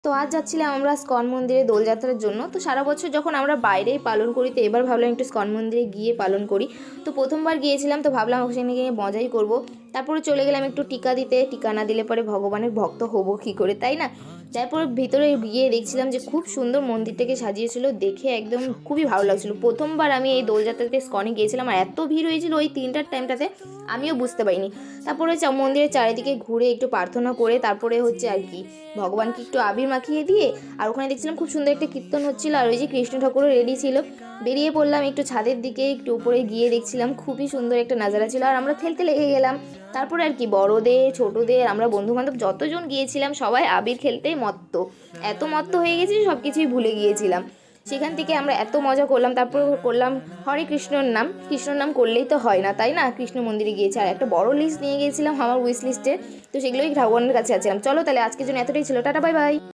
তো আজ যাচ্ছিলাম আমরা স্কন মন্দিরে দোলযাত্রার জন্য। তো সারা বছর যখন আমরা বাইরেই পালন করি, তো এবার ভাবলাম একটু স্কন মন্দিরে গিয়ে পালন করি। তো প্রথমবার গিয়েছিলাম, তো ভাবলাম ওখানে গিয়ে মজাই করব। তারপরে চলে গেলাম একটু টিকা দিতে। টিকা না দিলে পরে ভগবানের ভক্ত হবো কী করে, তাই না? তারপর ভিতরে গিয়ে দেখছিলাম যে খুব সুন্দর মন্দিরটাকে সাজিয়েছিল, দেখে একদম খুবই ভালো লাগছিলো। প্রথমবার আমি এই দোলযাত্রাতে স্কনে গিয়েছিলাম, আর এত ভিড় হয়েছিল ওই 3টার টাইমটাতে, আমিও বুঝতে পারিনি। তারপরে মন্দিরের চারিদিকে ঘুরে একটু প্রার্থনা করে তারপরে হচ্ছে আর কি ভগবানকে একটু আবির মাখিয়ে দিয়ে, আর ওখানে দেখছিলাম খুব সুন্দর একটা কীর্তন হচ্ছিল, আর ওই যে কৃষ্ণ ঠাকুরও রেডি ছিল। বেরিয়ে পড়লাম একটু ছাদের দিকে, একটু উপরে গিয়ে দেখছিলাম খুবই সুন্দর একটা নাজারা ছিল, আর আমরা খেলতে লেগে গেলাম। তারপরে আর কি বড়দের ছোটদের আমরা বন্ধুবান্ধব যতজন গিয়েছিলাম সবাই আবির খেলতেই মত্ত, এত মত্ত হয়ে গেছি সব কিছুই ভুলে গিয়েছিলাম। সেখান থেকে আমরা এত মজা করলাম। তারপর করলাম হরে কৃষ্ণর নাম। কৃষ্ণর নাম করলেই তো হয় না, তাই না? কৃষ্ণ মন্দিরে গিয়েছি, আর একটা বড় লিস্ট নিয়ে গিয়েছিলাম আমার উইশ লিস্টে। তো সেগুলোই ভগবানের কাছে আছিলাম। চলো তাহলে আজকের জন্য এতটাই ছিল, টাটা বাই বাই।